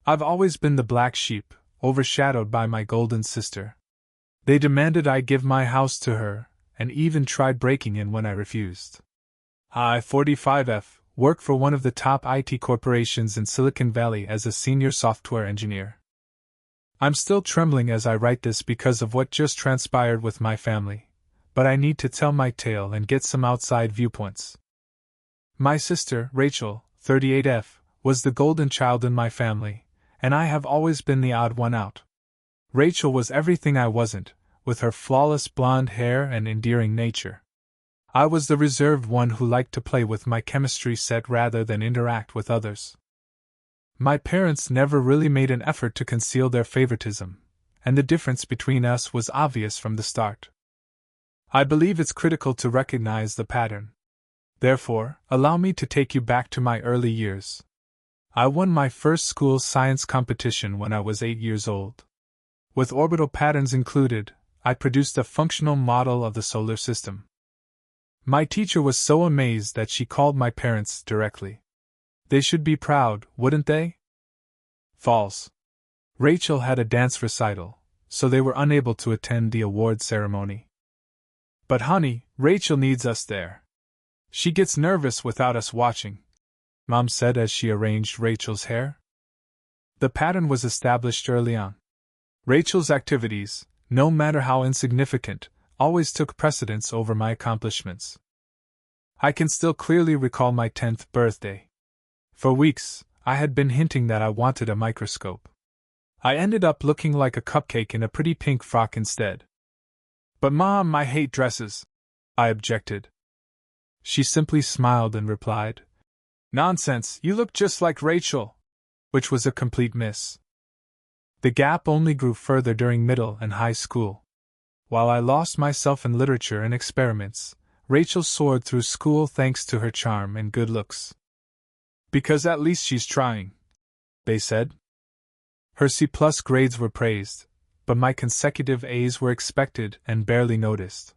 I've always been the black sheep, overshadowed by my golden sister. They demanded I give my house to her, and even tried breaking in when I refused. I, 45F, work for one of the top IT corporations in Silicon Valley as a senior software engineer. I'm still trembling as I write this because of what just transpired with my family, but I need to tell my tale and get some outside viewpoints. My sister, Rachel, 38F, was the golden child in my family, and I have always been the odd one out. Rachel was everything I wasn't, with her flawless blonde hair and endearing nature. I was the reserved one who liked to play with my chemistry set rather than interact with others. My parents never really made an effort to conceal their favoritism, and the difference between us was obvious from the start. I believe it's critical to recognize the pattern. Therefore, allow me to take you back to my early years. I won my first school science competition when I was 8 years old. With orbital patterns included, I produced a functional model of the solar system. My teacher was so amazed that she called my parents directly. They should be proud, wouldn't they? False. Rachel had a dance recital, so they were unable to attend the award ceremony. But honey, Rachel needs us there. She gets nervous without us watching, Mom said as she arranged Rachel's hair. The pattern was established early on. Rachel's activities, no matter how insignificant, always took precedence over my accomplishments. I can still clearly recall my 10th birthday. For weeks, I had been hinting that I wanted a microscope. I ended up looking like a cupcake in a pretty pink frock instead. But Mom, I hate dresses, I objected. She simply smiled and replied, "Nonsense, you look just like Rachel," which was a complete miss. The gap only grew further during middle and high school. While I lost myself in literature and experiments, Rachel soared through school thanks to her charm and good looks. Because at least she's trying, they said. Her C+ grades were praised, but my consecutive A's were expected and barely noticed.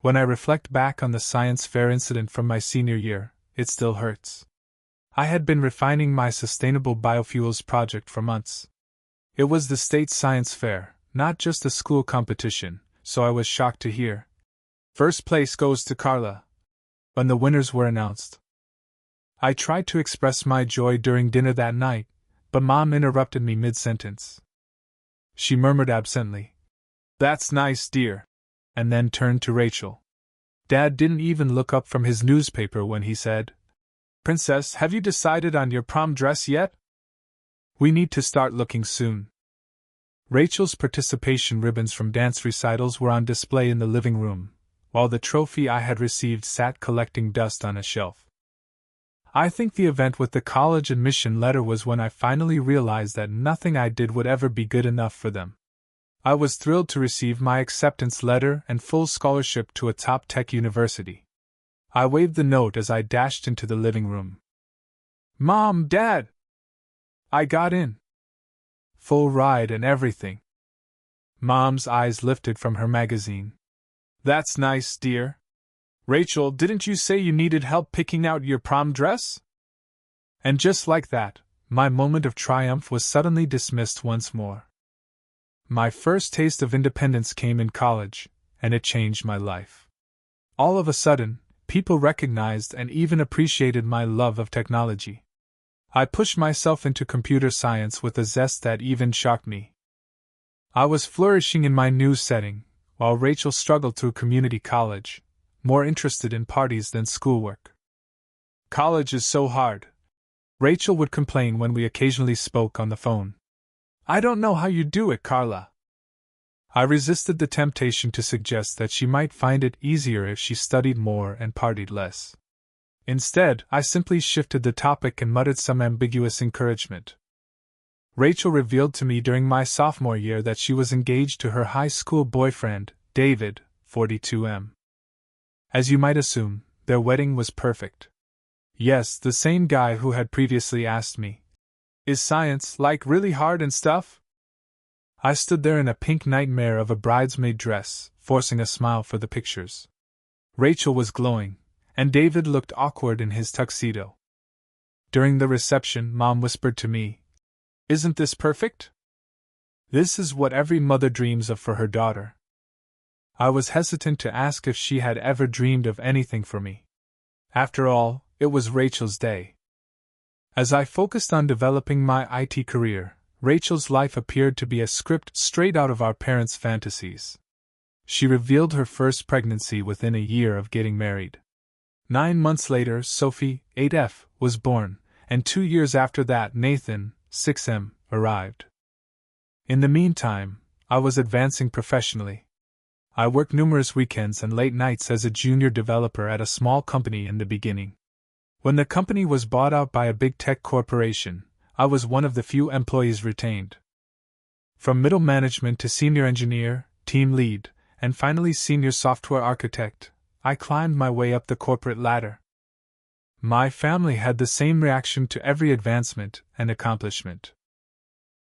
When I reflect back on the science fair incident from my senior year, it still hurts. I had been refining my sustainable biofuels project for months. It was the state science fair, not just a school competition, so I was shocked to hear, "First place goes to Carla," when the winners were announced. I tried to express my joy during dinner that night, but Mom interrupted me mid-sentence. She murmured absently, "That's nice, dear," and then turned to Rachel. Dad didn't even look up from his newspaper when he said, "Princess, have you decided on your prom dress yet? We need to start looking soon." Rachel's participation ribbons from dance recitals were on display in the living room, while the trophy I had received sat collecting dust on a shelf. I think the event with the college admission letter was when I finally realized that nothing I did would ever be good enough for them. I was thrilled to receive my acceptance letter and full scholarship to a top tech university. I waved the note as I dashed into the living room. "Mom, Dad! I got in. Full ride and everything." Mom's eyes lifted from her magazine. "That's nice, dear. Rachel, didn't you say you needed help picking out your prom dress?" And just like that, my moment of triumph was suddenly dismissed once more. My first taste of independence came in college, and it changed my life. All of a sudden, people recognized and even appreciated my love of technology. I pushed myself into computer science with a zest that even shocked me. I was flourishing in my new setting, while Rachel struggled through community college, more interested in parties than schoolwork. "College is so hard," Rachel would complain when we occasionally spoke on the phone. "I don't know how you do it, Carla." I resisted the temptation to suggest that she might find it easier if she studied more and partied less. Instead, I simply shifted the topic and muttered some ambiguous encouragement. Rachel revealed to me during my sophomore year that she was engaged to her high school boyfriend, David, 42M. As you might assume, their wedding was perfect. Yes, the same guy who had previously asked me, "Is science, like, really hard and stuff?" I stood there in a pink nightmare of a bridesmaid dress, forcing a smile for the pictures. Rachel was glowing, and David looked awkward in his tuxedo. During the reception, Mom whispered to me, Isn't this perfect? This is what every mother dreams of for her daughter. I was hesitant to ask if she had ever dreamed of anything for me. After all, it was Rachel's day. As I focused on developing my IT career, Rachel's life appeared to be a script straight out of our parents' fantasies. She revealed her first pregnancy within a year of getting married. 9 months later, Sophie, 8F, was born, and 2 years after that, Nathan, 6M, arrived. In the meantime, I was advancing professionally. I worked numerous weekends and late nights as a junior developer at a small company in the beginning. When the company was bought out by a big tech corporation, I was one of the few employees retained. From middle management to senior engineer, team lead, and finally senior software architect, I climbed my way up the corporate ladder. My family had the same reaction to every advancement and accomplishment.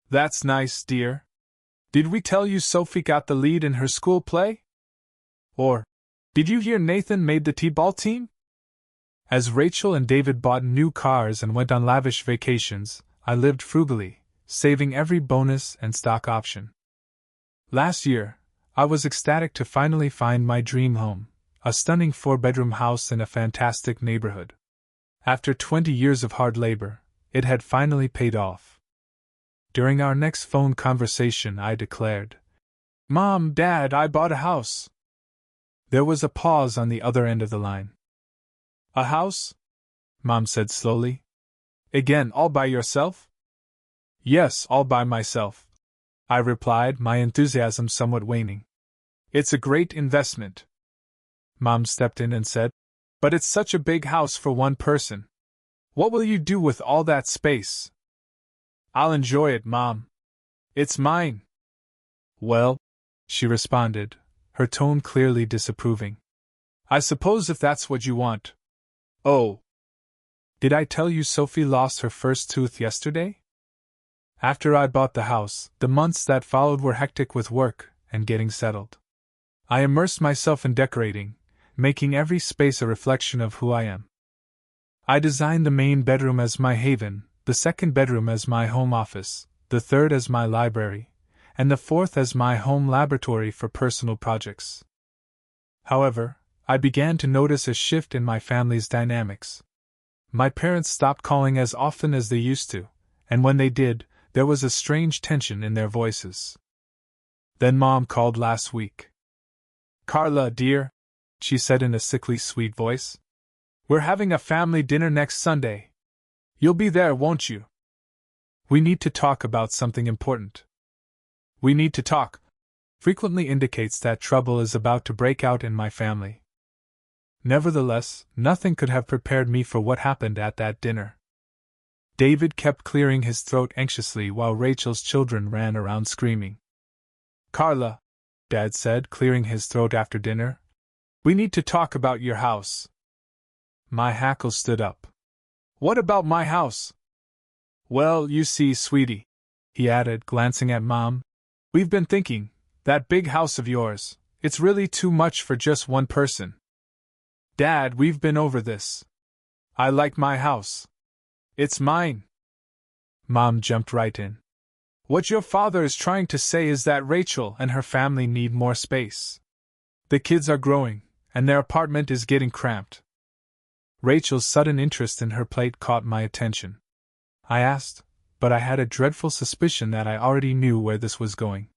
That's nice, dear. Did we tell you Sophie got the lead in her school play? Or, did you hear Nathan made the T-ball team? As Rachel and David bought new cars and went on lavish vacations, I lived frugally, saving every bonus and stock option. Last year, I was ecstatic to finally find my dream home, a stunning 4-bedroom house in a fantastic neighborhood. After 20 years of hard labor, it had finally paid off. During our next phone conversation, I declared, "Mom, Dad, I bought a house." There was a pause on the other end of the line. "A house?" Mom said slowly. "Again, all by yourself?" "Yes, all by myself," I replied, my enthusiasm somewhat waning. "It's a great investment." Mom stepped in and said, "But it's such a big house for one person. What will you do with all that space?" "I'll enjoy it, Mom. It's mine." "Well," she responded, her tone clearly disapproving, "I suppose if that's what you want." "Oh. Did I tell you Sophie lost her first tooth yesterday?" After I bought the house, the months that followed were hectic with work and getting settled. I immersed myself in decorating, making every space a reflection of who I am. I designed the main bedroom as my haven, the second bedroom as my home office, the third as my library, and the fourth as my home laboratory for personal projects. However, I began to notice a shift in my family's dynamics. My parents stopped calling as often as they used to, and when they did, there was a strange tension in their voices. Then Mom called last week. "Carla, dear," she said in a sickly sweet voice, "we're having a family dinner next Sunday. You'll be there, won't you? We need to talk about something important." "We need to talk" frequently indicates that trouble is about to break out in my family. Nevertheless, nothing could have prepared me for what happened at that dinner. David kept clearing his throat anxiously while Rachel's children ran around screaming. "Carla," Dad said, clearing his throat after dinner, "we need to talk about your house." My hackles stood up. "What about my house?" "Well, you see, sweetie," he added, glancing at Mom, "we've been thinking, that big house of yours, it's really too much for just one person. Dad, we've been over this. I like my house. It's mine." Mom jumped right in. "What your father is trying to say is that Rachel and her family need more space. The kids are growing, and their apartment is getting cramped." Rachel's sudden interest in her plate caught my attention. I asked, but I had a dreadful suspicion that I already knew where this was going.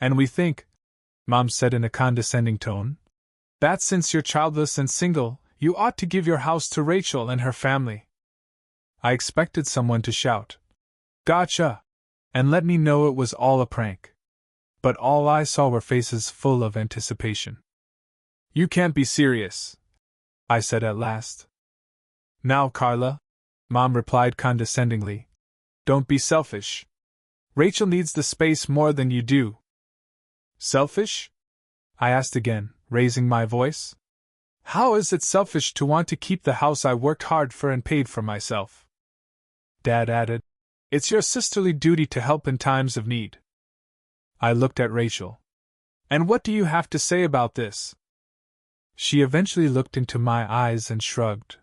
"And we think," Mom said in a condescending tone, "that since you're childless and single, you ought to give your house to Rachel and her family." I expected someone to shout, "Gotcha!" and let me know it was all a prank. But all I saw were faces full of anticipation. "You can't be serious," I said at last. "Now, Carla," Mom replied condescendingly, "don't be selfish. Rachel needs the space more than you do." "Selfish?" I asked again, raising my voice. "How is it selfish to want to keep the house I worked hard for and paid for myself?" Dad added, "It's your sisterly duty to help in times of need." I looked at Rachel. "And what do you have to say about this?" She eventually looked into my eyes and shrugged.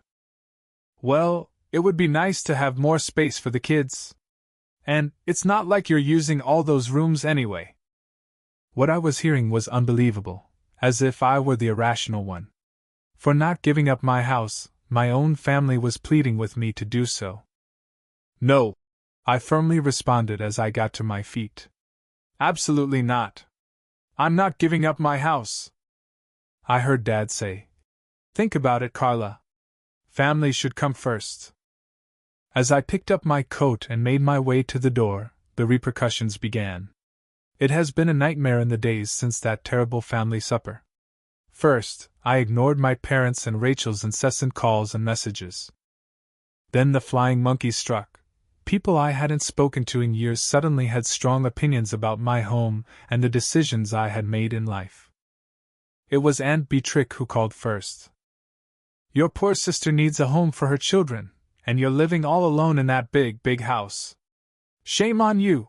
"Well, it would be nice to have more space for the kids. And it's not like you're using all those rooms anyway. What I was hearing was unbelievable, as if I were the irrational one. For not giving up my house, my own family was pleading with me to do so. No, I firmly responded as I got to my feet. Absolutely not. I'm not giving up my house. I heard Dad say. Think about it, Carla. Family should come first. As I picked up my coat and made my way to the door, the repercussions began. It has been a nightmare in the days since that terrible family supper. First, I ignored my parents' and Rachel's incessant calls and messages. Then the flying monkeys struck. People I hadn't spoken to in years suddenly had strong opinions about my home and the decisions I had made in life. It was Aunt Beatrice who called first. Your poor sister needs a home for her children, and you're living all alone in that big house. Shame on you!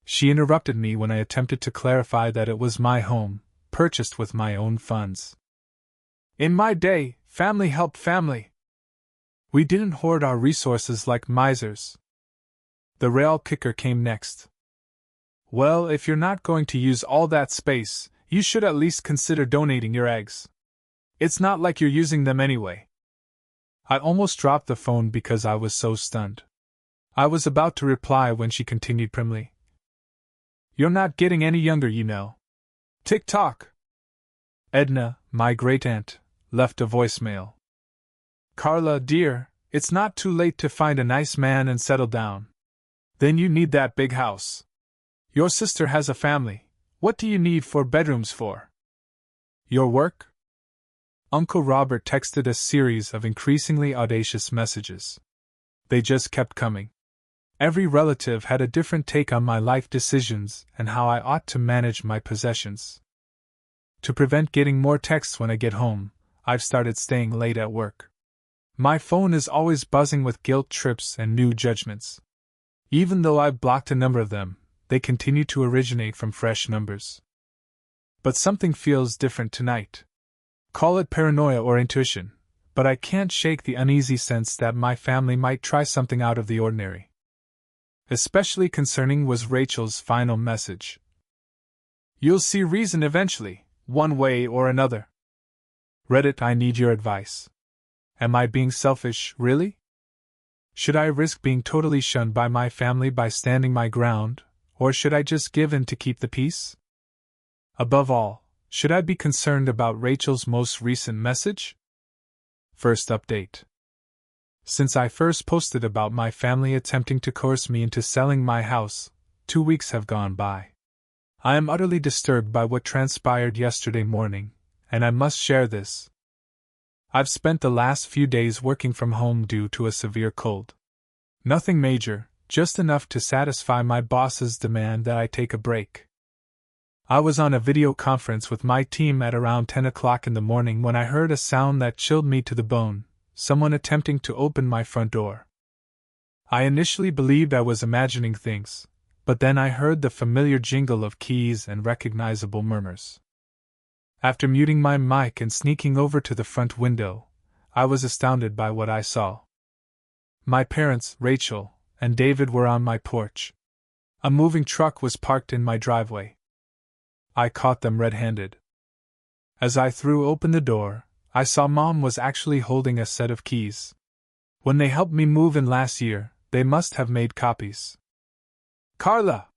She interrupted me when I attempted to clarify that it was my home, purchased with my own funds. In my day, family helped family. We didn't hoard our resources like misers. The real kicker came next. Well, if you're not going to use all that space, you should at least consider donating your eggs. It's not like you're using them anyway. I almost dropped the phone because I was so stunned. I was about to reply when she continued primly. You're not getting any younger, you know. Tick-tock. Edna, my great-aunt, left a voicemail. Carla, dear, it's not too late to find a nice man and settle down. Then you need that big house. Your sister has a family. What do you need 4 bedrooms for? Your work? Uncle Robert texted a series of increasingly audacious messages. They just kept coming. Every relative had a different take on my life decisions and how I ought to manage my possessions. To prevent getting more texts when I get home, I've started staying late at work. My phone is always buzzing with guilt trips and new judgments. Even though I've blocked a number of them, they continue to originate from fresh numbers. But something feels different tonight. Call it paranoia or intuition, but I can't shake the uneasy sense that my family might try something out of the ordinary. Especially concerning was Rachel's final message. You'll see reason eventually, one way or another. Reddit, I need your advice. Am I being selfish, really? Should I risk being totally shunned by my family by standing my ground, or should I just give in to keep the peace? Above all, should I be concerned about Rachel's most recent message? First update. Since I first posted about my family attempting to coerce me into selling my house, 2 weeks have gone by. I am utterly disturbed by what transpired yesterday morning, and I must share this. I've spent the last few days working from home due to a severe cold. Nothing major, just enough to satisfy my boss's demand that I take a break. I was on a video conference with my team at around 10 o'clock in the morning when I heard a sound that chilled me to the bone, someone attempting to open my front door. I initially believed I was imagining things, but then I heard the familiar jingle of keys and recognizable murmurs. After muting my mic and sneaking over to the front window, I was astounded by what I saw. My parents, Rachel, and David were on my porch. A moving truck was parked in my driveway. I caught them red-handed. As I threw open the door, I saw Mom was actually holding a set of keys. When they helped me move in last year, they must have made copies. Carla!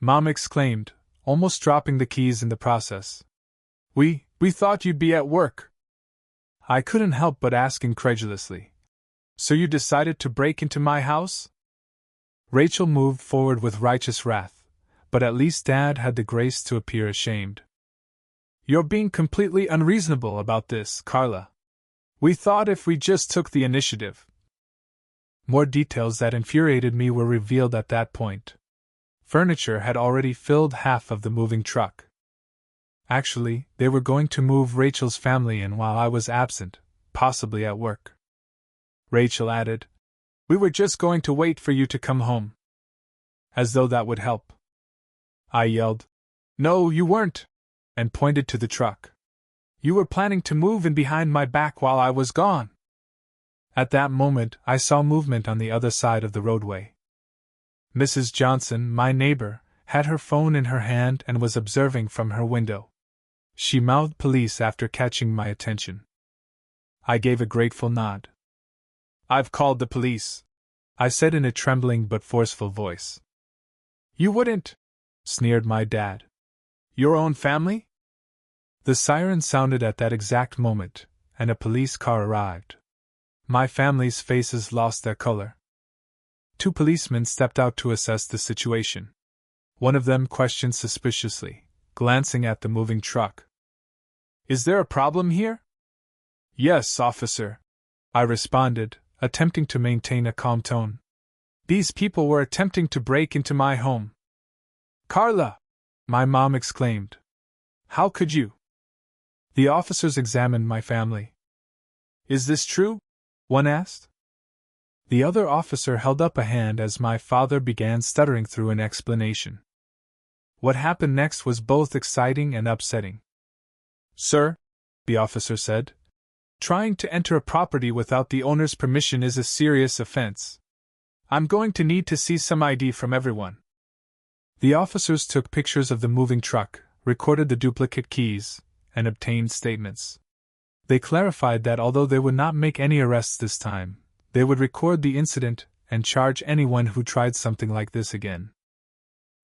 Mom exclaimed, almost dropping the keys in the process. We thought you'd be at work. I couldn't help but ask incredulously. So you decided to break into my house? Rachel moved forward with righteous wrath, but at least Dad had the grace to appear ashamed. You're being completely unreasonable about this, Carla. We thought if we just took the initiative. More details that infuriated me were revealed at that point. Furniture had already filled half of the moving truck. Actually, they were going to move Rachel's family in while I was absent, possibly at work. Rachel added, We were just going to wait for you to come home. As though that would help. I yelled, No, you weren't, and pointed to the truck. You were planning to move in behind my back while I was gone. At that moment, I saw movement on the other side of the roadway. Mrs. Johnson, my neighbor, had her phone in her hand and was observing from her window. She mouthed police after catching my attention. I gave a grateful nod. "I've called the police," I said in a trembling but forceful voice. "You wouldn't," sneered my dad. "Your own family?" The siren sounded at that exact moment, and a police car arrived. My family's faces lost their color. 2 policemen stepped out to assess the situation. One of them questioned suspiciously, glancing at the moving truck. "Is there a problem here?" "Yes, officer," I responded, attempting to maintain a calm tone. "These people were attempting to break into my home." "Carla!" my mom exclaimed. "How could you?" The officers examined my family. "Is this true?" one asked. The other officer held up a hand as my father began stuttering through an explanation. What happened next was both exciting and upsetting. "Sir," the officer said, "trying to enter a property without the owner's permission is a serious offense. I'm going to need to see some ID from everyone." The officers took pictures of the moving truck, recorded the duplicate keys, and obtained statements. They clarified that although they would not make any arrests this time, they would record the incident and charge anyone who tried something like this again.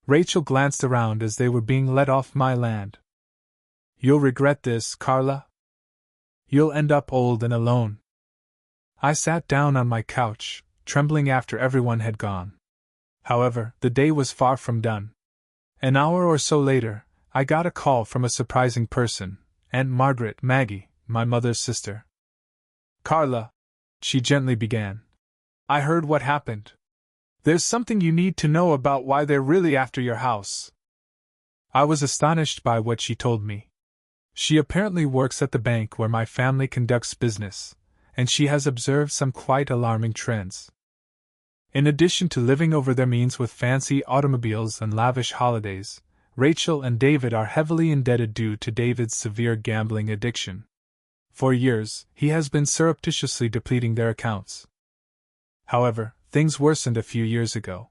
Rachel glanced around as they were being let off my land. "You'll regret this, Carla. You'll end up old and alone." I sat down on my couch, trembling after everyone had gone. However, the day was far from done. An hour or so later, I got a call from a surprising person, Aunt Margaret, Maggie, my mother's sister. "Carla," she gently began, "I heard what happened. There's something you need to know about why they're really after your house." I was astonished by what she told me. She apparently works at the bank where my family conducts business, and she has observed some quite alarming trends. In addition to living over their means with fancy automobiles and lavish holidays, Rachel and David are heavily indebted due to David's severe gambling addiction. For years, he has been surreptitiously depleting their accounts. However, things worsened a few years ago.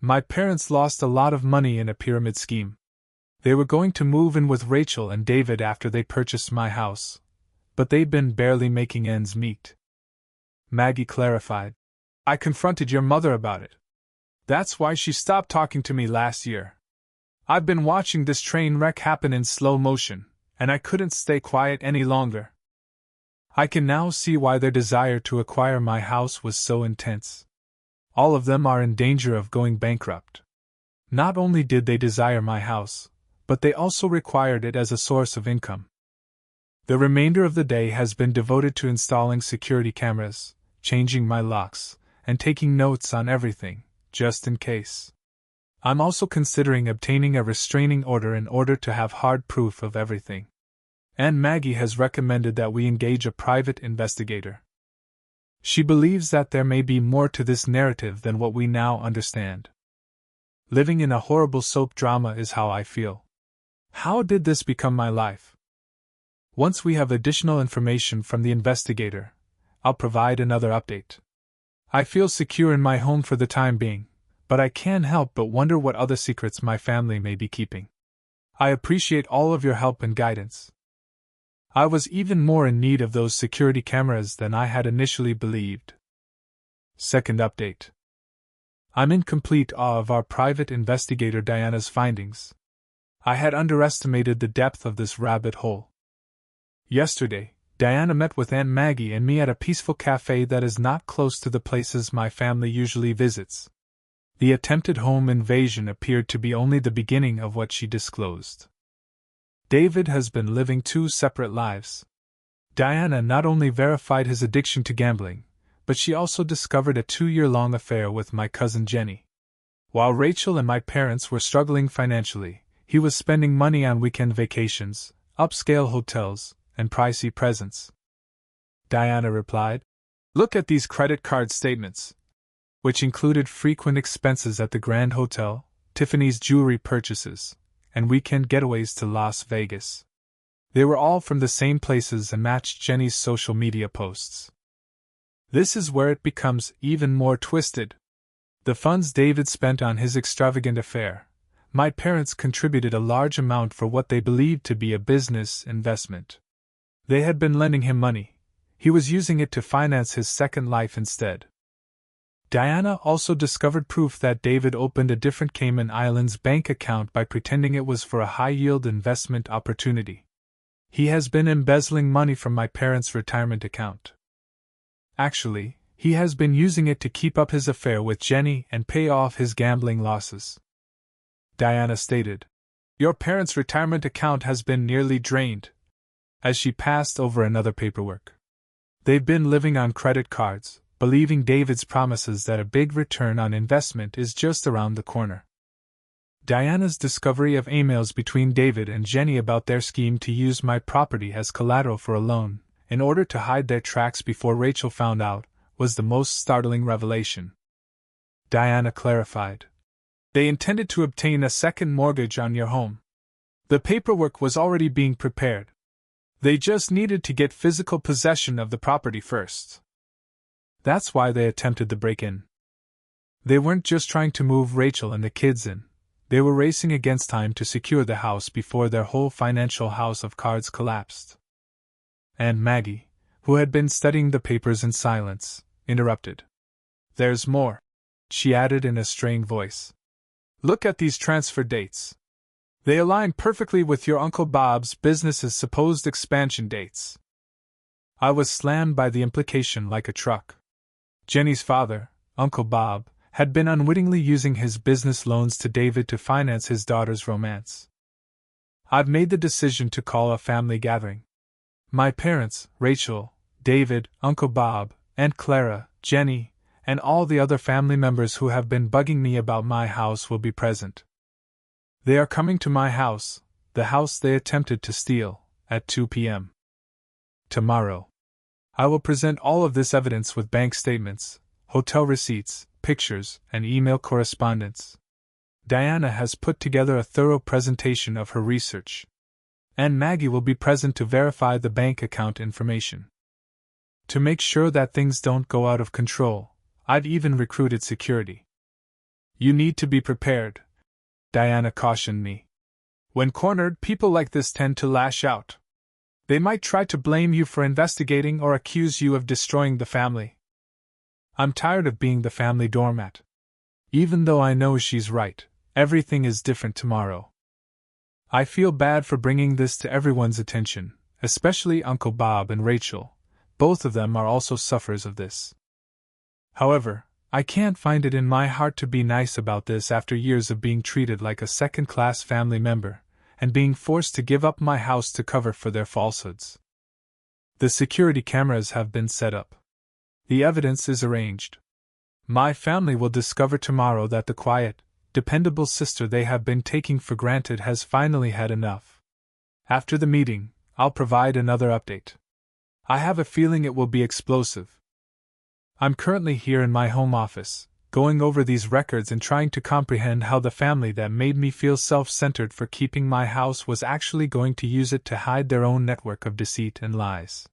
My parents lost a lot of money in a pyramid scheme. They were going to move in with Rachel and David after they purchased my house, but they'd been barely making ends meet. Maggie clarified. "I confronted your mother about it. That's why she stopped talking to me last year. I've been watching this train wreck happen in slow motion, and I couldn't stay quiet any longer. I can now see why their desire to acquire my house was so intense. All of them are in danger of going bankrupt. Not only did they desire my house, but they also required it as a source of income. The remainder of the day has been devoted to installing security cameras, changing my locks, and taking notes on everything, just in case. I'm also considering obtaining a restraining order in order to have hard proof of everything. Aunt Maggie has recommended that we engage a private investigator. She believes that there may be more to this narrative than what we now understand. Living in a horrible soap drama is how I feel. How did this become my life? Once we have additional information from the investigator, I'll provide another update. I feel secure in my home for the time being, but I can't help but wonder what other secrets my family may be keeping. I appreciate all of your help and guidance. I was even more in need of those security cameras than I had initially believed. Second update. I'm in complete awe of our private investigator Diana's findings. I had underestimated the depth of this rabbit hole. Yesterday, Diana met with Aunt Maggie and me at a peaceful cafe that is not close to the places my family usually visits. The attempted home invasion appeared to be only the beginning of what she disclosed. David has been living 2 separate lives. Diana not only verified his addiction to gambling, but she also discovered a 2-year-long affair with my cousin Jenny. While Rachel and my parents were struggling financially, he was spending money on weekend vacations, upscale hotels, and pricey presents. Diana replied, "Look at these credit card statements," which included frequent expenses at the Grand Hotel, Tiffany's jewelry purchases, and weekend getaways to Las Vegas. They were all from the same places and matched Jenny's social media posts. This is where it becomes even more twisted. The funds David spent on his extravagant affair, my parents contributed a large amount for what they believed to be a business investment. They had been lending him money. He was using it to finance his second life instead. Diana also discovered proof that David opened a different Cayman Islands bank account by pretending it was for a high-yield investment opportunity. He has been embezzling money from my parents' retirement account. Actually, he has been using it to keep up his affair with Jenny and pay off his gambling losses. Diana stated. Your parents' retirement account has been nearly drained, as she passed over another paperwork. They've been living on credit cards, believing David's promises that a big return on investment is just around the corner. Diana's discovery of emails between David and Jenny about their scheme to use my property as collateral for a loan, in order to hide their tracks before Rachel found out, was the most startling revelation. Diana clarified. They intended to obtain a second mortgage on your home. The paperwork was already being prepared. They just needed to get physical possession of the property first. That's why they attempted the break-in. They weren't just trying to move Rachel and the kids in. They were racing against time to secure the house before their whole financial house of cards collapsed. And Maggie, who had been studying the papers in silence, interrupted. There's more, she added in a strained voice. Look at these transfer dates. They align perfectly with your Uncle Bob's business's supposed expansion dates. I was slammed by the implication like a truck. Jenny's father, Uncle Bob, had been unwittingly using his business loans to David to finance his daughter's romance. I've made the decision to call a family gathering. My parents, Rachel, David, Uncle Bob, Aunt Clara, Jenny, and all the other family members who have been bugging me about my house will be present. They are coming to my house, the house they attempted to steal, at 2 p.m. tomorrow. I will present all of this evidence with bank statements, hotel receipts, pictures, and email correspondence. Diana has put together a thorough presentation of her research. And Maggie will be present to verify the bank account information. To make sure that things don't go out of control, I've even recruited security. You need to be prepared, Diana cautioned me. When cornered, people like this tend to lash out. They might try to blame you for investigating or accuse you of destroying the family. I'm tired of being the family doormat. Even though I know she's right, everything is different tomorrow. I feel bad for bringing this to everyone's attention, especially Uncle Bob and Rachel. Both of them are also sufferers of this. However, I can't find it in my heart to be nice about this after years of being treated like a second-class family member, and being forced to give up my house to cover for their falsehoods. The security cameras have been set up. The evidence is arranged. My family will discover tomorrow that the quiet, dependable sister they have been taking for granted has finally had enough. After the meeting, I'll provide another update. I have a feeling it will be explosive. I'm currently here in my home office, going over these records and trying to comprehend how the family that made me feel self-centered for keeping my house was actually going to use it to hide their own network of deceit and lies.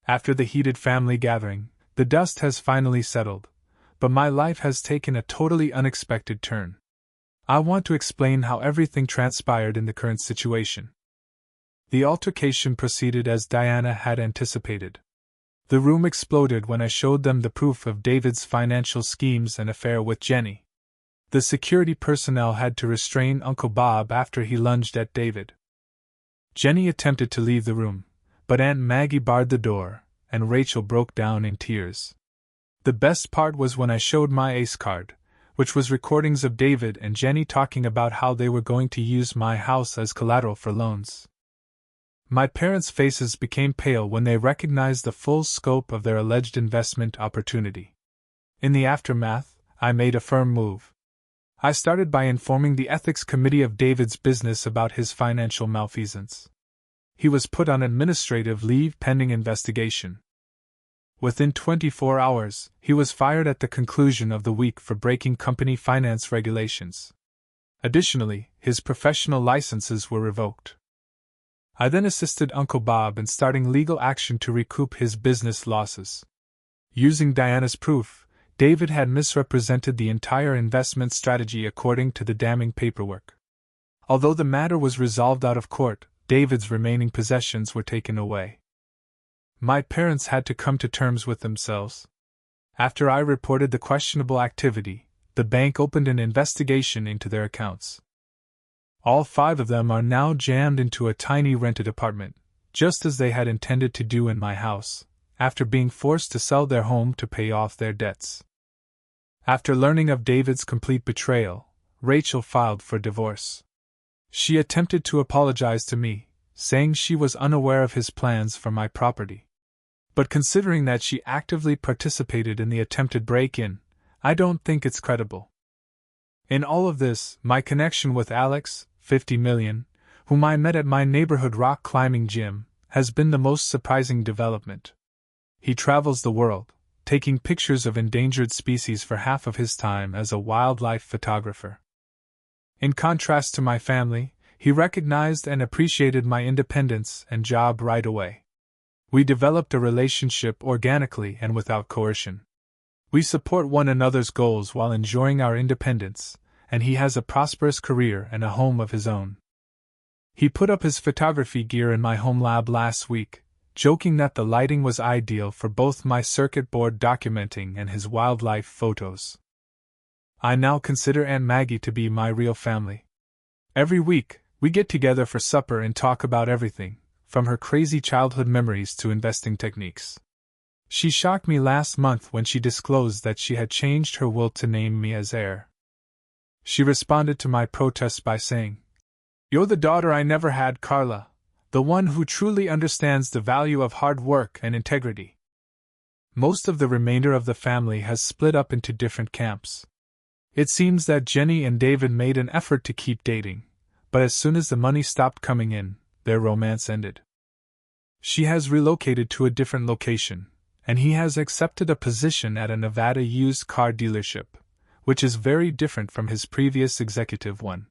After the heated family gathering, the dust has finally settled, but my life has taken a totally unexpected turn. I want to explain how everything transpired in the current situation. The altercation proceeded as Diana had anticipated. The room exploded when I showed them the proof of David's financial schemes and affair with Jenny. The security personnel had to restrain Uncle Bob after he lunged at David. Jenny attempted to leave the room, but Aunt Maggie barred the door, and Rachel broke down in tears. The best part was when I showed my ace card, which was recordings of David and Jenny talking about how they were going to use my house as collateral for loans. My parents' faces became pale when they recognized the full scope of their alleged investment opportunity. In the aftermath, I made a firm move. I started by informing the ethics committee of David's business about his financial malfeasance. He was put on administrative leave pending investigation. Within 24 hours, he was fired at the conclusion of the week for breaking company finance regulations. Additionally, his professional licenses were revoked. I then assisted Uncle Bob in starting legal action to recoup his business losses. Using Diana's proof, David had misrepresented the entire investment strategy according to the damning paperwork. Although the matter was resolved out of court, David's remaining possessions were taken away. My parents had to come to terms with themselves. After I reported the questionable activity, the bank opened an investigation into their accounts. All 5 of them are now jammed into a tiny rented apartment, just as they had intended to do in my house, after being forced to sell their home to pay off their debts. After learning of David's complete betrayal, Rachel filed for divorce. She attempted to apologize to me, saying she was unaware of his plans for my property. But considering that she actively participated in the attempted break-in, I don't think it's credible. In all of this, my connection with Alex, 50 million, whom I met at my neighborhood rock climbing gym, has been the most surprising development. He travels the world, taking pictures of endangered species for half of his time as a wildlife photographer. In contrast to my family, he recognized and appreciated my independence and job right away. We developed a relationship organically and without coercion. We support one another's goals while enjoying our independence, and he has a prosperous career and a home of his own. He put up his photography gear in my home lab last week, joking that the lighting was ideal for both my circuit board documenting and his wildlife photos. I now consider Aunt Maggie to be my real family. Every week, we get together for supper and talk about everything, from her crazy childhood memories to investing techniques. She shocked me last month when she disclosed that she had changed her will to name me as heir. She responded to my protest by saying, "You're the daughter I never had, Carla, the one who truly understands the value of hard work and integrity." Most of the remainder of the family has split up into different camps. It seems that Jenny and David made an effort to keep dating, but as soon as the money stopped coming in, their romance ended. She has relocated to a different location, and he has accepted a position at a Nevada used car dealership, which is very different from his previous executive one.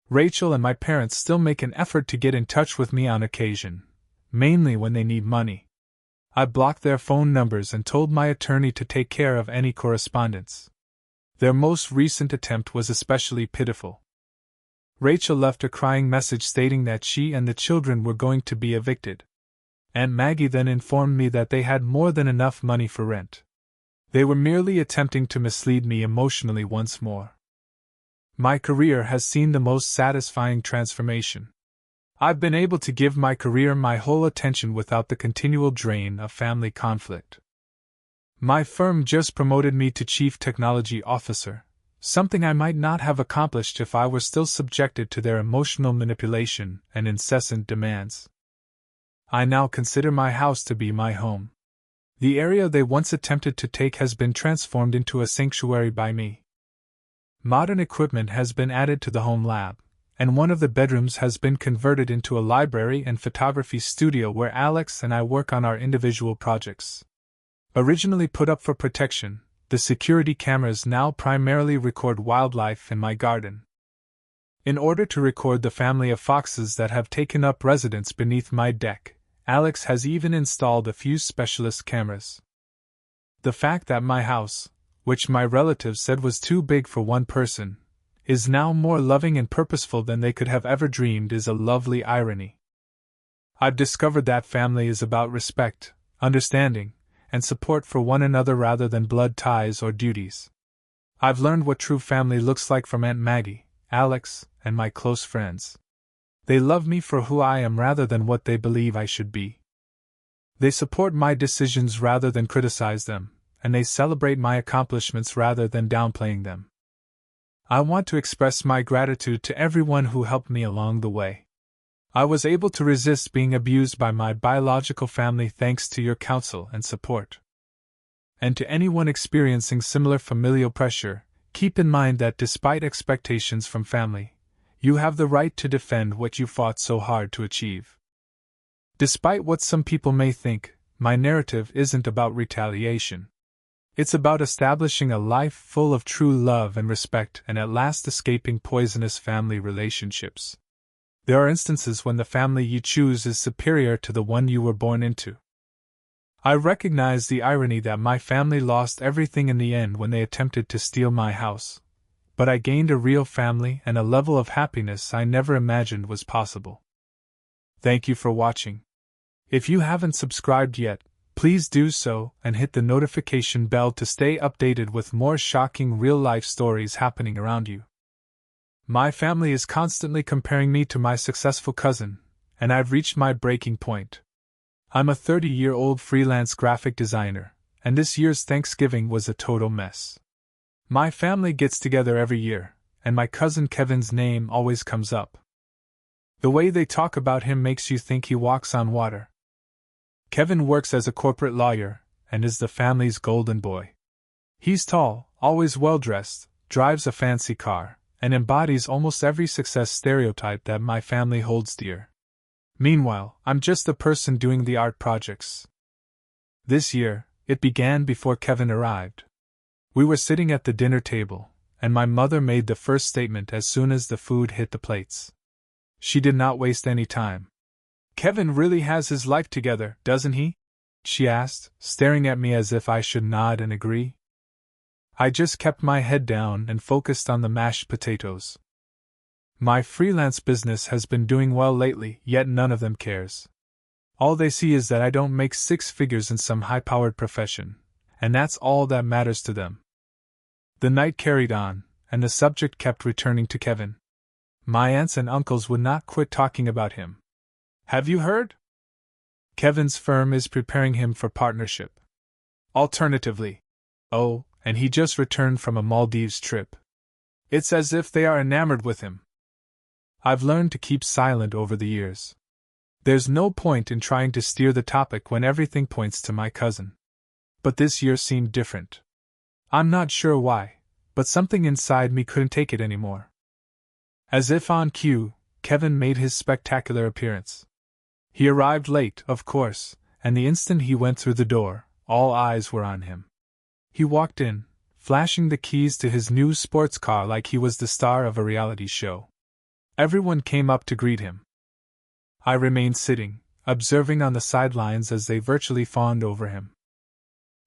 Rachel and my parents still make an effort to get in touch with me on occasion, mainly when they need money. I blocked their phone numbers and told my attorney to take care of any correspondence. Their most recent attempt was especially pitiful. Rachel left a crying message stating that she and the children were going to be evicted. Aunt Maggie then informed me that they had more than enough money for rent. They were merely attempting to mislead me emotionally once more. My career has seen the most satisfying transformation. I've been able to give my career my whole attention without the continual drain of family conflict. My firm just promoted me to Chief Technology Officer, something I might not have accomplished if I were still subjected to their emotional manipulation and incessant demands. I now consider my house to be my home. The area they once attempted to take has been transformed into a sanctuary by me. Modern equipment has been added to the home lab, and one of the bedrooms has been converted into a library and photography studio where Alex and I work on our individual projects. Originally put up for protection, the security cameras now primarily record wildlife in my garden. In order to record the family of foxes that have taken up residence beneath my deck, Alex has even installed a few specialist cameras. The fact that my house, which my relatives said was too big for one person, is now more loving and purposeful than they could have ever dreamed is a lovely irony. I've discovered that family is about respect, understanding, and support for one another rather than blood ties or duties. I've learned what true family looks like from Aunt Maggie, Alex, and my close friends. They love me for who I am rather than what they believe I should be. They support my decisions rather than criticize them, and they celebrate my accomplishments rather than downplaying them. I want to express my gratitude to everyone who helped me along the way. I was able to resist being abused by my biological family thanks to your counsel and support. And to anyone experiencing similar familial pressure, keep in mind that despite expectations from family, you have the right to defend what you fought so hard to achieve. Despite what some people may think, my narrative isn't about retaliation. It's about establishing a life full of true love and respect and at last escaping poisonous family relationships. There are instances when the family you choose is superior to the one you were born into. I recognize the irony that my family lost everything in the end when they attempted to steal my house, but I gained a real family and a level of happiness I never imagined was possible. Thank you for watching. If you haven't subscribed yet, please do so and hit the notification bell to stay updated with more shocking real-life stories happening around you. My family is constantly comparing me to my successful cousin, and I've reached my breaking point. I'm a 30-year-old freelance graphic designer, and this year's Thanksgiving was a total mess. My family gets together every year, and my cousin Kevin's name always comes up. The way they talk about him makes you think he walks on water. Kevin works as a corporate lawyer, and is the family's golden boy. He's tall, always well-dressed, drives a fancy car, and embodies almost every success stereotype that my family holds dear. Meanwhile, I'm just the person doing the art projects. This year, it began before Kevin arrived. We were sitting at the dinner table, and my mother made the first statement as soon as the food hit the plates. She did not waste any time. "Kevin really has his life together, doesn't he?" she asked, staring at me as if I should nod and agree. I just kept my head down and focused on the mashed potatoes. My freelance business has been doing well lately, yet none of them cares. All they see is that I don't make six figures in some high-powered profession, and that's all that matters to them. The night carried on, and the subject kept returning to Kevin. My aunts and uncles would not quit talking about him. "Have you heard? Kevin's firm is preparing him for partnership. Alternatively. Oh, and he just returned from a Maldives trip. It's as if they are enamored with him." I've learned to keep silent over the years. There's no point in trying to steer the topic when everything points to my cousin. But this year seemed different. I'm not sure why, but something inside me couldn't take it anymore. As if on cue, Kevin made his spectacular appearance. He arrived late, of course, and the instant he went through the door, all eyes were on him. He walked in, flashing the keys to his new sports car like he was the star of a reality show. Everyone came up to greet him. I remained sitting, observing on the sidelines as they virtually fawned over him.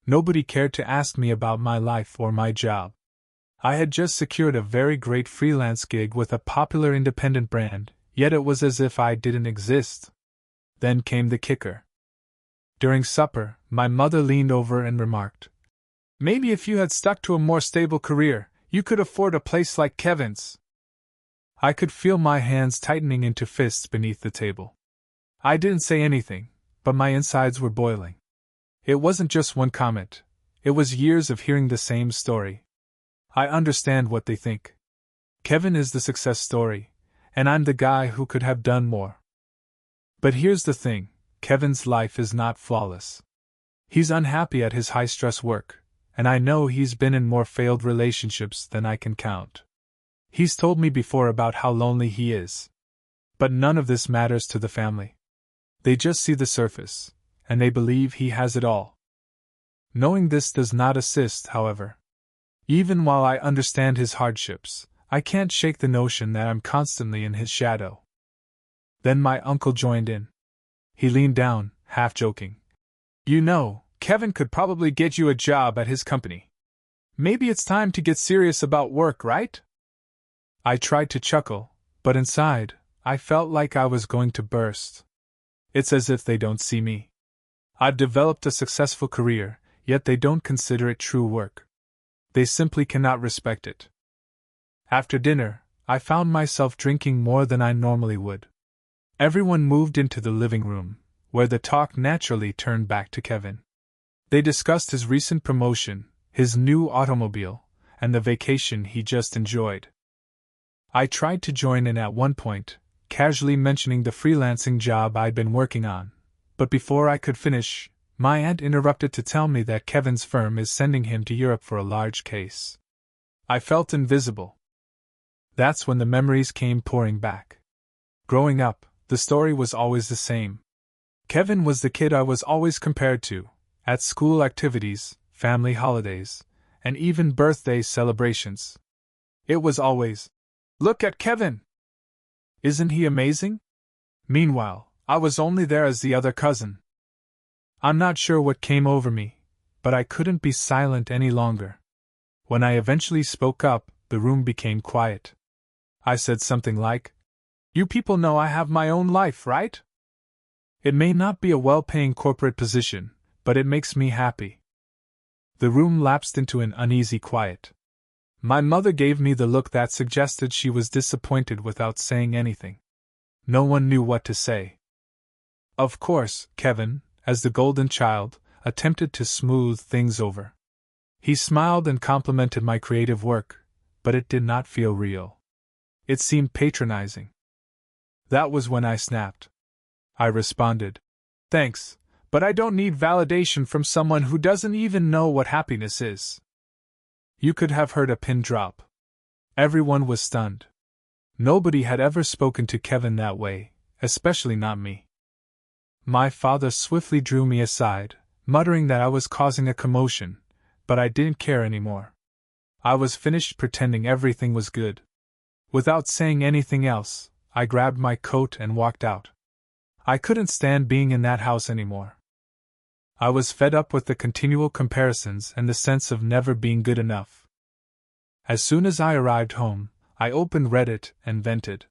Nobody cared to ask me about my life or my job. I had just secured a very great freelance gig with a popular independent brand, yet it was as if I didn't exist. Then came the kicker. During supper, my mother leaned over and remarked, "Maybe if you had stuck to a more stable career, you could afford a place like Kevin's." I could feel my hands tightening into fists beneath the table. I didn't say anything, but my insides were boiling. It wasn't just one comment, it was years of hearing the same story. I understand what they think. Kevin is the success story, and I'm the guy who could have done more. But here's the thing, Kevin's life is not flawless. He's unhappy at his high-stress work, and I know he's been in more failed relationships than I can count. He's told me before about how lonely he is. But none of this matters to the family. They just see the surface, and they believe he has it all. Knowing this does not assist, however. Even while I understand his hardships, I can't shake the notion that I'm constantly in his shadow. Then my uncle joined in. He leaned down, half joking. "You know, Kevin could probably get you a job at his company. Maybe it's time to get serious about work, right?" I tried to chuckle, but inside, I felt like I was going to burst. It's as if they don't see me. I've developed a successful career, yet they don't consider it true work. They simply cannot respect it. After dinner, I found myself drinking more than I normally would. Everyone moved into the living room, where the talk naturally turned back to Kevin. They discussed his recent promotion, his new automobile, and the vacation he just enjoyed. I tried to join in at one point, casually mentioning the freelancing job I'd been working on, but before I could finish, my aunt interrupted to tell me that Kevin's firm is sending him to Europe for a large case. I felt invisible. That's when the memories came pouring back. Growing up, the story was always the same. Kevin was the kid I was always compared to, at school activities, family holidays, and even birthday celebrations. It was always, "Look at Kevin! Isn't he amazing?" Meanwhile, I was only there as the other cousin. I'm not sure what came over me, but I couldn't be silent any longer. When I eventually spoke up, the room became quiet. I said something like, "You people know I have my own life, right? It may not be a well-paying corporate position, but it makes me happy." The room lapsed into an uneasy quiet. My mother gave me the look that suggested she was disappointed without saying anything. No one knew what to say. Of course, Kevin, as the golden child, attempted to smooth things over. He smiled and complimented my creative work, but it did not feel real. It seemed patronizing. That was when I snapped. I responded, "Thanks, but I don't need validation from someone who doesn't even know what happiness is." You could have heard a pin drop. Everyone was stunned. Nobody had ever spoken to Kevin that way, especially not me. My father swiftly drew me aside, muttering that I was causing a commotion, but I didn't care anymore. I was finished pretending everything was good. Without saying anything else, I grabbed my coat and walked out. I couldn't stand being in that house anymore. I was fed up with the continual comparisons and the sense of never being good enough. As soon as I arrived home, I opened Reddit and vented.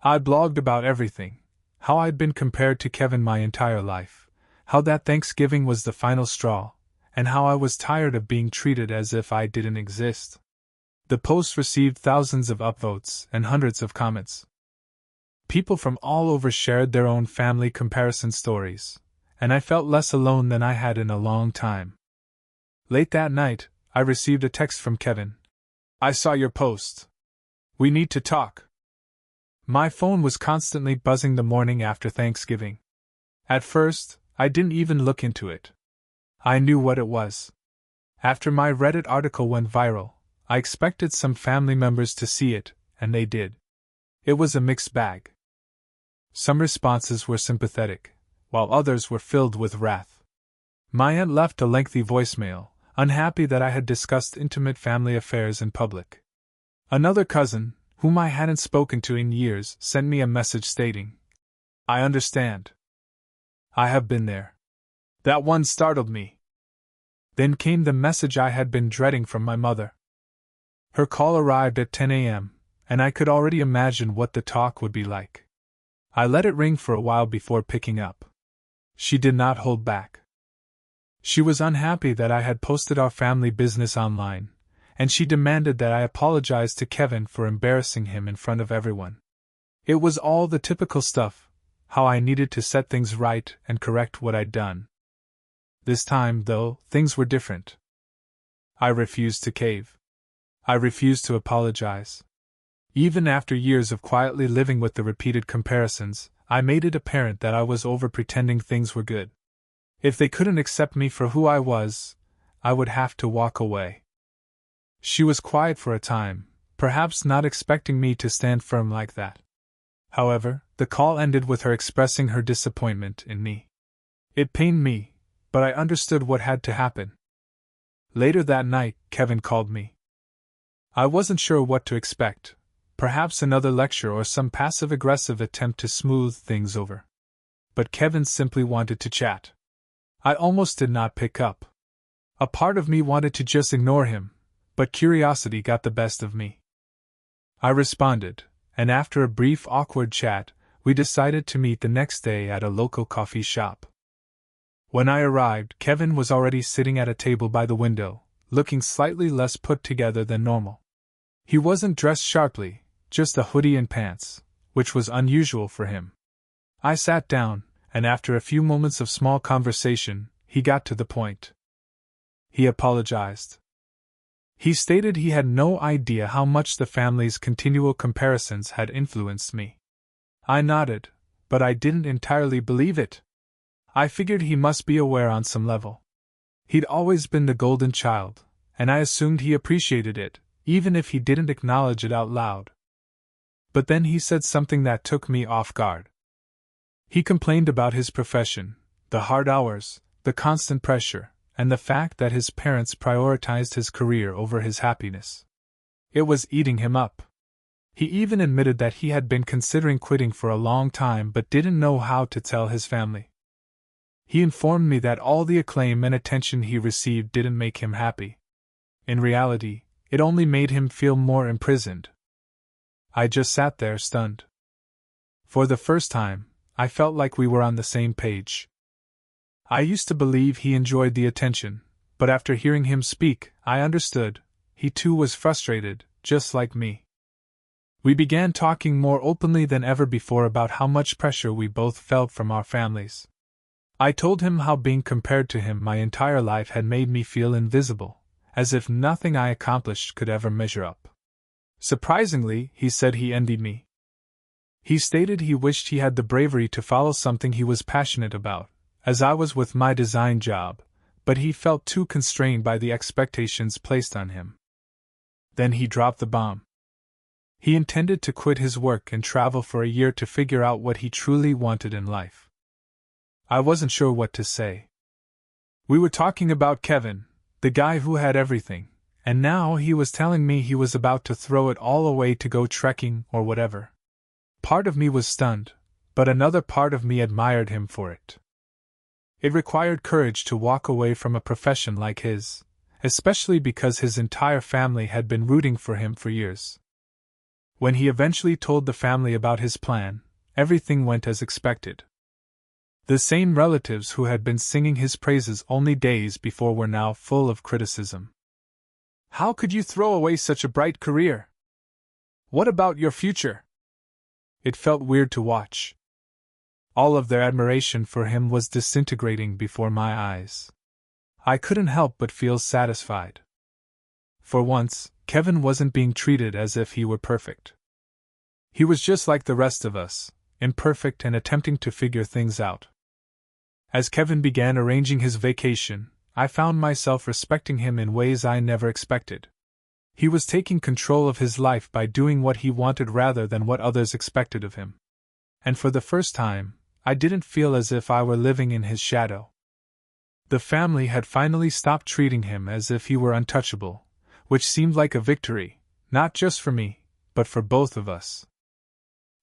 I blogged about everything: how I'd been compared to Kevin my entire life, how that Thanksgiving was the final straw, and how I was tired of being treated as if I didn't exist. The post received thousands of upvotes and hundreds of comments. People from all over shared their own family comparison stories, and I felt less alone than I had in a long time. Late that night, I received a text from Kevin. "I saw your post. We need to talk." My phone was constantly buzzing the morning after Thanksgiving. At first, I didn't even look into it. I knew what it was. After my Reddit article went viral, I expected some family members to see it, and they did. It was a mixed bag. Some responses were sympathetic, while others were filled with wrath. My aunt left a lengthy voicemail, unhappy that I had discussed intimate family affairs in public. Another cousin, whom I hadn't spoken to in years, sent me a message stating, "I understand. I have been there." That one startled me. Then came the message I had been dreading from my mother. Her call arrived at 10 a.m., and I could already imagine what the talk would be like. I let it ring for a while before picking up. She did not hold back. She was unhappy that I had posted our family business online, and she demanded that I apologize to Kevin for embarrassing him in front of everyone. It was all the typical stuff: how I needed to set things right and correct what I'd done. This time, though, things were different. I refused to cave. I refused to apologize. Even after years of quietly living with the repeated comparisons, I made it apparent that I was over pretending things were good. If they couldn't accept me for who I was, I would have to walk away. She was quiet for a time, perhaps not expecting me to stand firm like that. However, the call ended with her expressing her disappointment in me. It pained me, but I understood what had to happen. Later that night, Kevin called me. I wasn't sure what to expect. Perhaps another lecture or some passive-aggressive attempt to smooth things over. But Kevin simply wanted to chat. I almost did not pick up. A part of me wanted to just ignore him, but curiosity got the best of me. I responded, and after a brief awkward chat, we decided to meet the next day at a local coffee shop. When I arrived, Kevin was already sitting at a table by the window, looking slightly less put together than normal. He wasn't dressed sharply, just a hoodie and pants, which was unusual for him. I sat down, and after a few moments of small conversation, he got to the point. He apologized. He stated he had no idea how much the family's continual comparisons had influenced me. I nodded, but I didn't entirely believe it. I figured he must be aware on some level. He'd always been the golden child, and I assumed he appreciated it, even if he didn't acknowledge it out loud. But then he said something that took me off guard. He complained about his profession, the hard hours, the constant pressure, and the fact that his parents prioritized his career over his happiness. It was eating him up. He even admitted that he had been considering quitting for a long time but didn't know how to tell his family. He informed me that all the acclaim and attention he received didn't make him happy. In reality, it only made him feel more imprisoned. I just sat there stunned. For the first time, I felt like we were on the same page. I used to believe he enjoyed the attention, but after hearing him speak, I understood. He too was frustrated, just like me. We began talking more openly than ever before about how much pressure we both felt from our families. I told him how being compared to him my entire life had made me feel invisible, as if nothing I accomplished could ever measure up. Surprisingly, he said he envied me. He stated he wished he had the bravery to follow something he was passionate about, as I was with my design job, but he felt too constrained by the expectations placed on him. Then he dropped the bomb. He intended to quit his work and travel for a year to figure out what he truly wanted in life. I wasn't sure what to say. We were talking about Kevin, the guy who had everything, and now he was telling me he was about to throw it all away to go trekking or whatever. Part of me was stunned, but another part of me admired him for it. It required courage to walk away from a profession like his, especially because his entire family had been rooting for him for years. When he eventually told the family about his plan, everything went as expected. The same relatives who had been singing his praises only days before were now full of criticism. "How could you throw away such a bright career? What about your future?" It felt weird to watch. All of their admiration for him was disintegrating before my eyes. I couldn't help but feel satisfied. For once, Kevin wasn't being treated as if he were perfect. He was just like the rest of us, imperfect and attempting to figure things out. As Kevin began arranging his vacation, I found myself respecting him in ways I never expected. He was taking control of his life by doing what he wanted rather than what others expected of him. And for the first time, I didn't feel as if I were living in his shadow. The family had finally stopped treating him as if he were untouchable, which seemed like a victory, not just for me, but for both of us.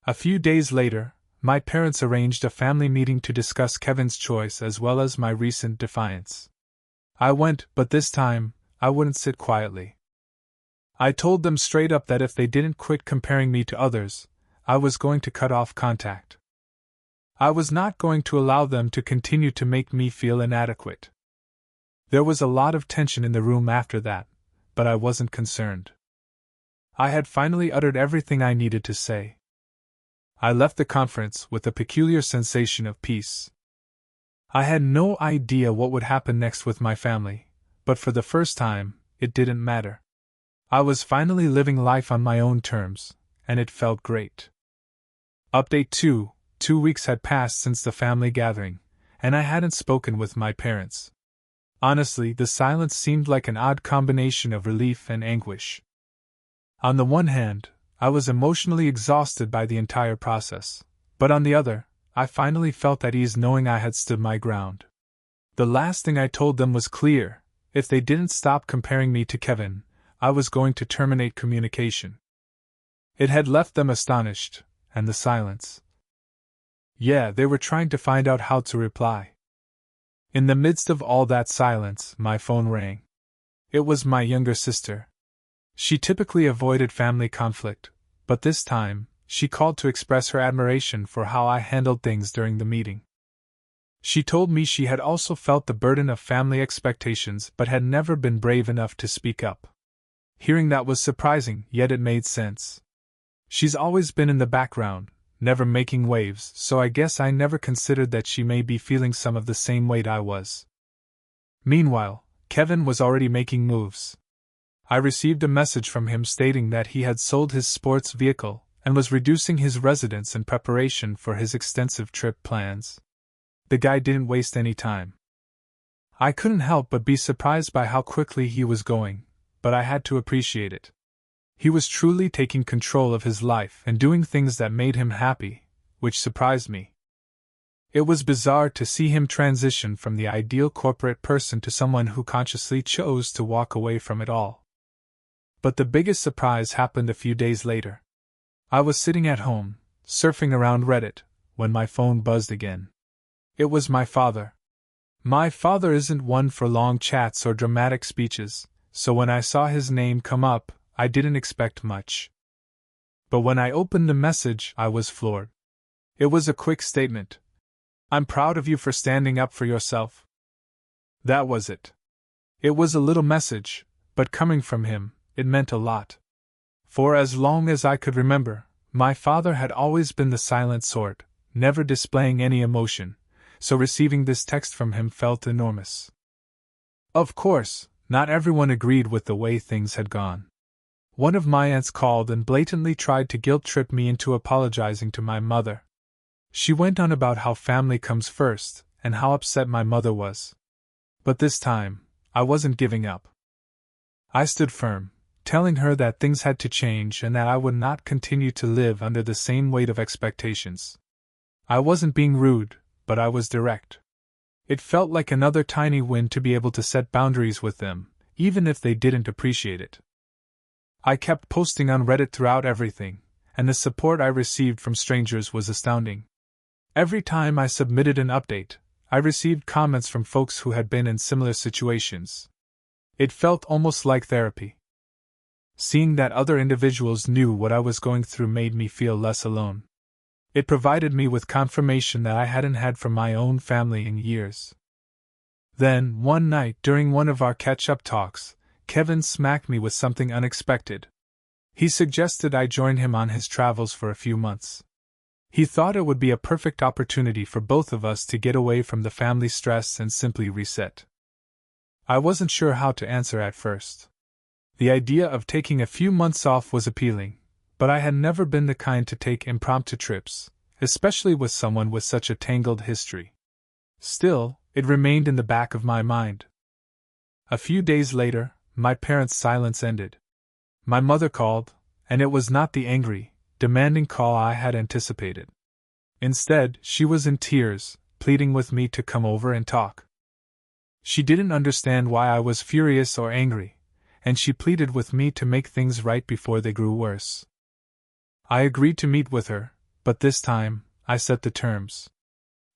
A few days later, my parents arranged a family meeting to discuss Kevin's choice as well as my recent defiance. I went, but this time, I wouldn't sit quietly. I told them straight up that if they didn't quit comparing me to others, I was going to cut off contact. I was not going to allow them to continue to make me feel inadequate. There was a lot of tension in the room after that, but I wasn't concerned. I had finally uttered everything I needed to say. I left the conference with a peculiar sensation of peace. I had no idea what would happen next with my family, but for the first time, it didn't matter. I was finally living life on my own terms, and it felt great. Update 2. 2 weeks had passed since the family gathering, and I hadn't spoken with my parents. Honestly, the silence seemed like an odd combination of relief and anguish. On the one hand, I was emotionally exhausted by the entire process, but on the other, I finally felt at ease knowing I had stood my ground. The last thing I told them was clear: if they didn't stop comparing me to Kevin, I was going to terminate communication. It had left them astonished, and the silence. Yeah, they were trying to find out how to reply. In the midst of all that silence, my phone rang. It was my younger sister. She typically avoided family conflict, but this time, she called to express her admiration for how I handled things during the meeting. She told me she had also felt the burden of family expectations but had never been brave enough to speak up. Hearing that was surprising, yet it made sense. She's always been in the background, never making waves, so I guess I never considered that she may be feeling some of the same weight I was. Meanwhile, Kevin was already making moves. I received a message from him stating that he had sold his sports vehicle and was reducing his residence in preparation for his extensive trip plans. The guy didn't waste any time. I couldn't help but be surprised by how quickly he was going, but I had to appreciate it. He was truly taking control of his life and doing things that made him happy, which surprised me. It was bizarre to see him transition from the ideal corporate person to someone who consciously chose to walk away from it all. But the biggest surprise happened a few days later. I was sitting at home, surfing around Reddit, when my phone buzzed again. It was my father. My father isn't one for long chats or dramatic speeches, so when I saw his name come up, I didn't expect much. But when I opened the message, I was floored. It was a quick statement. "I'm proud of you for standing up for yourself." That was it. It was a little message, but coming from him, it meant a lot. For as long as I could remember, my father had always been the silent sort, never displaying any emotion, so receiving this text from him felt enormous. Of course, not everyone agreed with the way things had gone. One of my aunts called and blatantly tried to guilt-trip me into apologizing to my mother. She went on about how family comes first, and how upset my mother was. But this time, I wasn't giving up. I stood firm, telling her that things had to change and that I would not continue to live under the same weight of expectations. I wasn't being rude, but I was direct. It felt like another tiny win to be able to set boundaries with them, even if they didn't appreciate it. I kept posting on Reddit throughout everything, and the support I received from strangers was astounding. Every time I submitted an update, I received comments from folks who had been in similar situations. It felt almost like therapy. Seeing that other individuals knew what I was going through made me feel less alone. It provided me with confirmation that I hadn't had from my own family in years. Then, one night during one of our catch-up talks, Kevin smacked me with something unexpected. He suggested I join him on his travels for a few months. He thought it would be a perfect opportunity for both of us to get away from the family stress and simply reset. I wasn't sure how to answer at first. The idea of taking a few months off was appealing, but I had never been the kind to take impromptu trips, especially with someone with such a tangled history. Still, it remained in the back of my mind. A few days later, my parents' silence ended. My mother called, and it was not the angry, demanding call I had anticipated. Instead, she was in tears, pleading with me to come over and talk. She didn't understand why I was furious or angry, and she pleaded with me to make things right before they grew worse. I agreed to meet with her, but this time, I set the terms.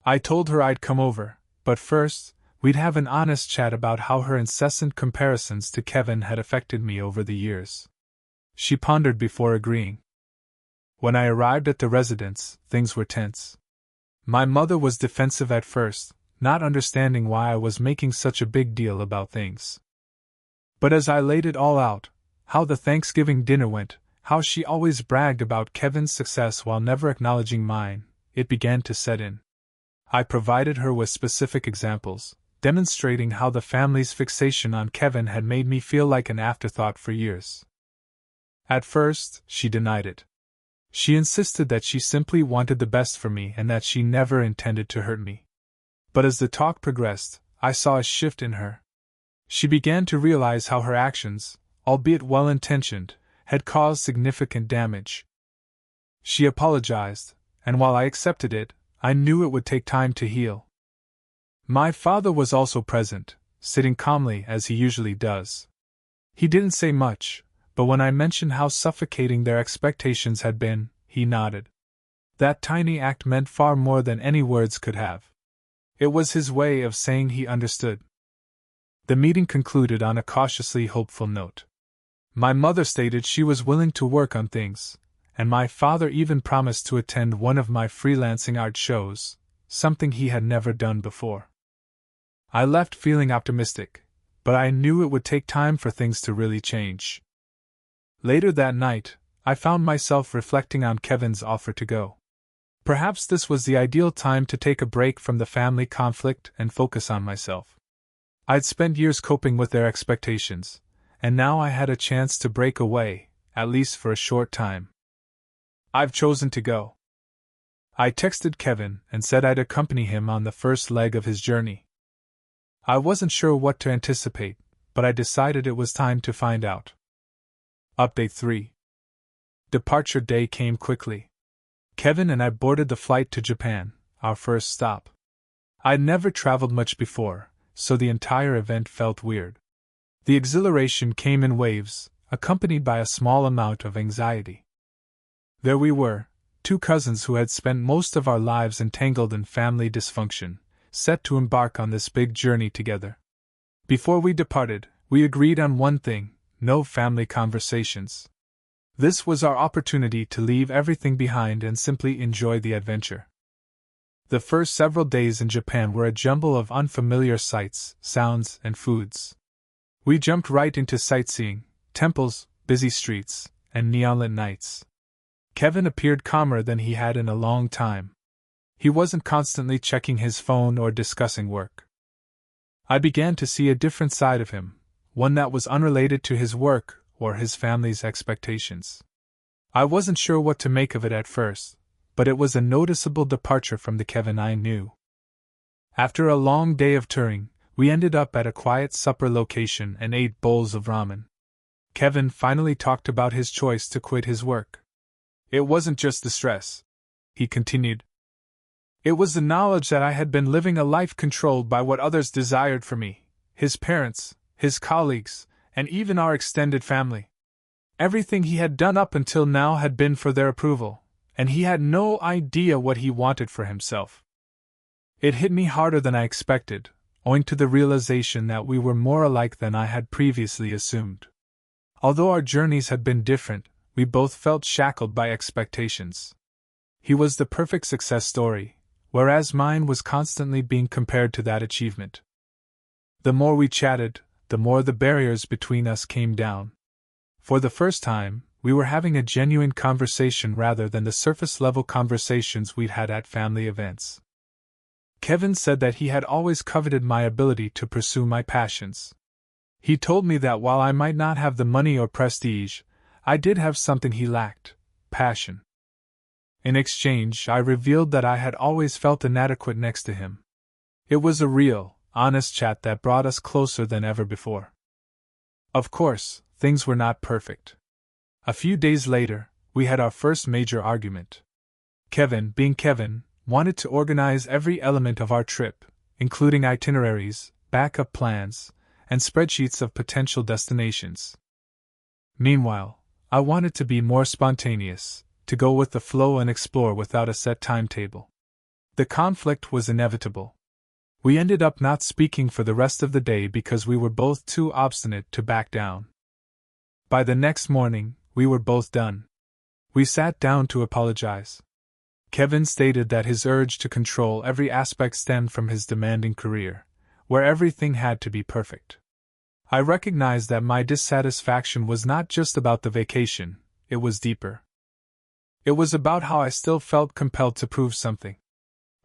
I told her I'd come over, but first, we'd have an honest chat about how her incessant comparisons to Kevin had affected me over the years. She pondered before agreeing. When I arrived at the residence, things were tense. My mother was defensive at first, not understanding why I was making such a big deal about things. But as I laid it all out, how the Thanksgiving dinner went, how she always bragged about Kevin's success while never acknowledging mine, it began to set in. I provided her with specific examples, demonstrating how the family's fixation on Kevin had made me feel like an afterthought for years. At first, she denied it. She insisted that she simply wanted the best for me and that she never intended to hurt me. But as the talk progressed, I saw a shift in her. She began to realize how her actions, albeit well-intentioned, had caused significant damage. She apologized, and while I accepted it, I knew it would take time to heal. My father was also present, sitting calmly as he usually does. He didn't say much, but when I mentioned how suffocating their expectations had been, he nodded. That tiny act meant far more than any words could have. It was his way of saying he understood. The meeting concluded on a cautiously hopeful note. My mother stated she was willing to work on things, and my father even promised to attend one of my freelancing art shows, something he had never done before. I left feeling optimistic, but I knew it would take time for things to really change. Later that night, I found myself reflecting on Kevin's offer to go. Perhaps this was the ideal time to take a break from the family conflict and focus on myself. I'd spent years coping with their expectations, and now I had a chance to break away, at least for a short time. I've chosen to go. I texted Kevin and said I'd accompany him on the first leg of his journey. I wasn't sure what to anticipate, but I decided it was time to find out. Update 3. Departure day came quickly. Kevin and I boarded the flight to Japan, our first stop. I'd never traveled much before, so the entire event felt weird. The exhilaration came in waves, accompanied by a small amount of anxiety. There we were, two cousins who had spent most of our lives entangled in family dysfunction, set to embark on this big journey together. Before we departed, we agreed on one thing: no family conversations. This was our opportunity to leave everything behind and simply enjoy the adventure. The first several days in Japan were a jumble of unfamiliar sights, sounds, and foods. We jumped right into sightseeing, temples, busy streets, and neon-lit nights. Kevin appeared calmer than he had in a long time. He wasn't constantly checking his phone or discussing work. I began to see a different side of him, one that was unrelated to his work or his family's expectations. I wasn't sure what to make of it at first, but it was a noticeable departure from the Kevin I knew. After a long day of touring, we ended up at a quiet supper location and ate bowls of ramen. Kevin finally talked about his choice to quit his work. It wasn't just the stress, he continued. It was the knowledge that I had been living a life controlled by what others desired for me, his parents, his colleagues, and even our extended family. Everything he had done up until now had been for their approval, and he had no idea what he wanted for himself. It hit me harder than I expected, owing to the realization that we were more alike than I had previously assumed. Although our journeys had been different, we both felt shackled by expectations. He was the perfect success story, whereas mine was constantly being compared to that achievement. The more we chatted, the more the barriers between us came down. For the first time, we were having a genuine conversation rather than the surface-level conversations we'd had at family events. Kevin said that he had always coveted my ability to pursue my passions. He told me that while I might not have the money or prestige, I did have something he lacked: passion. In exchange, I revealed that I had always felt inadequate next to him. It was a real, honest chat that brought us closer than ever before. Of course, things were not perfect. A few days later, we had our first major argument. Kevin, being Kevin, wanted to organize every element of our trip, including itineraries, backup plans, and spreadsheets of potential destinations. Meanwhile, I wanted to be more spontaneous, to go with the flow and explore without a set timetable. The conflict was inevitable. We ended up not speaking for the rest of the day because we were both too obstinate to back down. By the next morning, we were both done. We sat down to apologize. Kevin stated that his urge to control every aspect stemmed from his demanding career, where everything had to be perfect. I recognized that my dissatisfaction was not just about the vacation, it was deeper. It was about how I still felt compelled to prove something.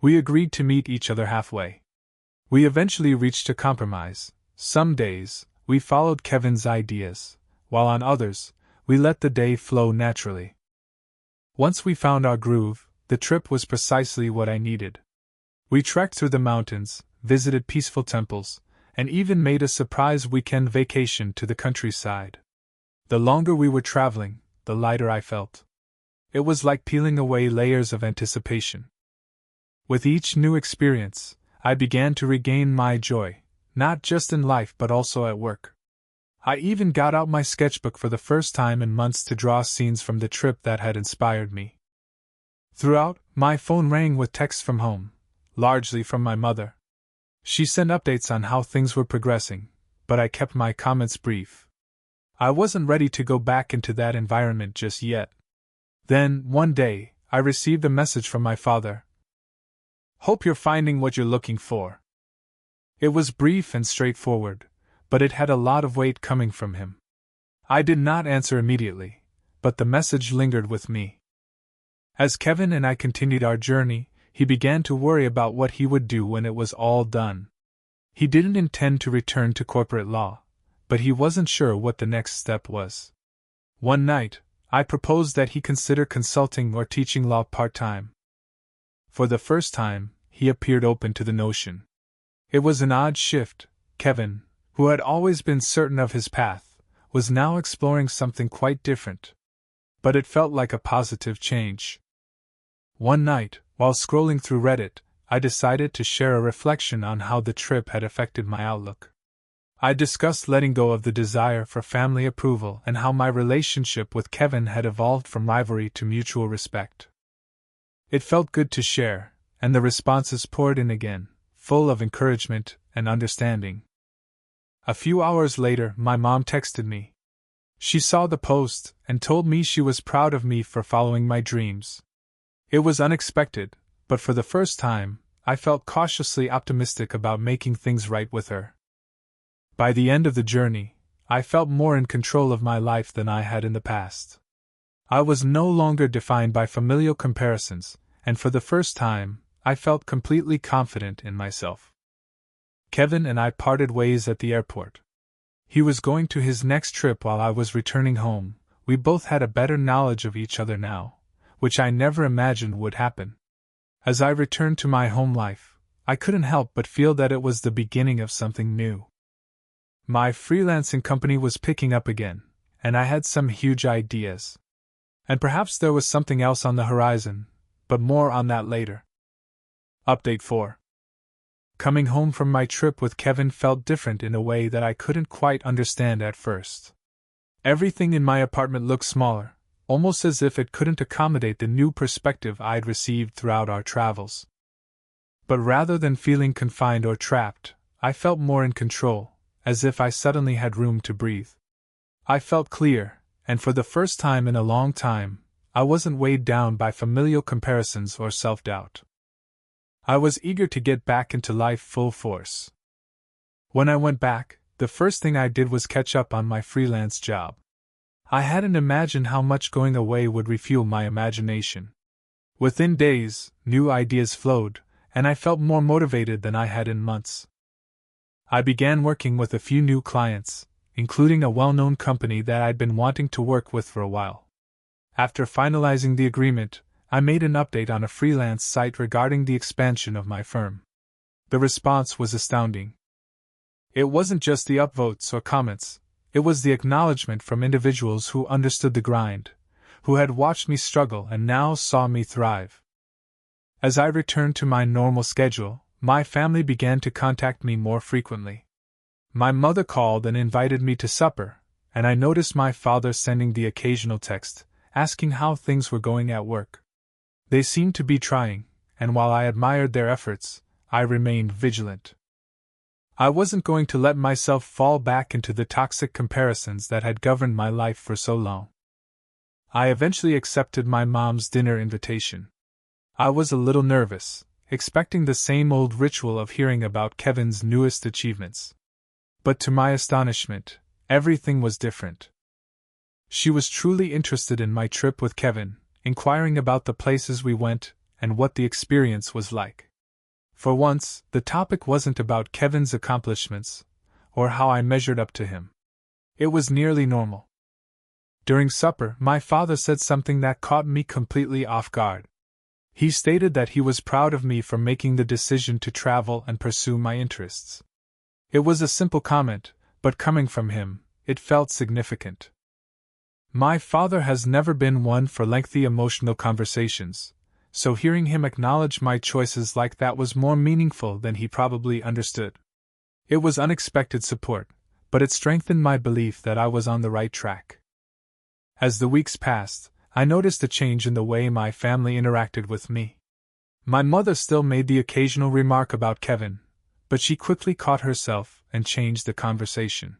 We agreed to meet each other halfway. We eventually reached a compromise. Some days, we followed Kevin's ideas, while on others, we let the day flow naturally. Once we found our groove, the trip was precisely what I needed. We trekked through the mountains, visited peaceful temples, and even made a surprise weekend vacation to the countryside. The longer we were traveling, the lighter I felt. It was like peeling away layers of anticipation. With each new experience, I began to regain my joy, not just in life but also at work. I even got out my sketchbook for the first time in months to draw scenes from the trip that had inspired me. Throughout, my phone rang with texts from home, largely from my mother. She sent updates on how things were progressing, but I kept my comments brief. I wasn't ready to go back into that environment just yet. Then, one day, I received a message from my father. "Hope you're finding what you're looking for." It was brief and straightforward, but it had a lot of weight coming from him. I did not answer immediately, but the message lingered with me. As Kevin and I continued our journey, he began to worry about what he would do when it was all done. He didn't intend to return to corporate law, but he wasn't sure what the next step was. One night, I proposed that he consider consulting or teaching law part-time. For the first time, he appeared open to the notion. It was an odd shift. Kevin, who had always been certain of his path, was now exploring something quite different. But it felt like a positive change. One night, while scrolling through Reddit, I decided to share a reflection on how the trip had affected my outlook. I discussed letting go of the desire for family approval and how my relationship with Kevin had evolved from rivalry to mutual respect. It felt good to share, and the responses poured in again, full of encouragement and understanding. A few hours later, my mom texted me. She saw the post and told me she was proud of me for following my dreams. It was unexpected, but for the first time, I felt cautiously optimistic about making things right with her. By the end of the journey, I felt more in control of my life than I had in the past. I was no longer defined by familial comparisons, and for the first time, I felt completely confident in myself. Kevin and I parted ways at the airport. He was going to his next trip while I was returning home. We both had a better knowledge of each other now, which I never imagined would happen. As I returned to my home life, I couldn't help but feel that it was the beginning of something new. My freelancing company was picking up again, and I had some huge ideas. And perhaps there was something else on the horizon, but more on that later. Update 4. Coming home from my trip with Kevin felt different in a way that I couldn't quite understand at first. Everything in my apartment looked smaller, almost as if it couldn't accommodate the new perspective I'd received throughout our travels. But rather than feeling confined or trapped, I felt more in control, as if I suddenly had room to breathe. I felt clear, and for the first time in a long time, I wasn't weighed down by familial comparisons or self-doubt. I was eager to get back into life full force. When I went back, the first thing I did was catch up on my freelance job. I hadn't imagined how much going away would refuel my imagination. Within days, new ideas flowed, and I felt more motivated than I had in months. I began working with a few new clients, including a well-known company that I'd been wanting to work with for a while. After finalizing the agreement, I made an update on a freelance site regarding the expansion of my firm. The response was astounding. It wasn't just the upvotes or comments, it was the acknowledgement from individuals who understood the grind, who had watched me struggle and now saw me thrive. As I returned to my normal schedule, my family began to contact me more frequently. My mother called and invited me to supper, and I noticed my father sending the occasional text, asking how things were going at work. They seemed to be trying, and while I admired their efforts, I remained vigilant. I wasn't going to let myself fall back into the toxic comparisons that had governed my life for so long. I eventually accepted my mom's dinner invitation. I was a little nervous, expecting the same old ritual of hearing about Kevin's newest achievements. But to my astonishment, everything was different. She was truly interested in my trip with Kevin, inquiring about the places we went and what the experience was like. For once, the topic wasn't about Kevin's accomplishments, or how I measured up to him. It was nearly normal. During supper, my father said something that caught me completely off guard. He stated that he was proud of me for making the decision to travel and pursue my interests. It was a simple comment, but coming from him, it felt significant. My father has never been one for lengthy emotional conversations, so hearing him acknowledge my choices like that was more meaningful than he probably understood. It was unexpected support, but it strengthened my belief that I was on the right track. As the weeks passed, I noticed a change in the way my family interacted with me. My mother still made the occasional remark about Kevin, but she quickly caught herself and changed the conversation.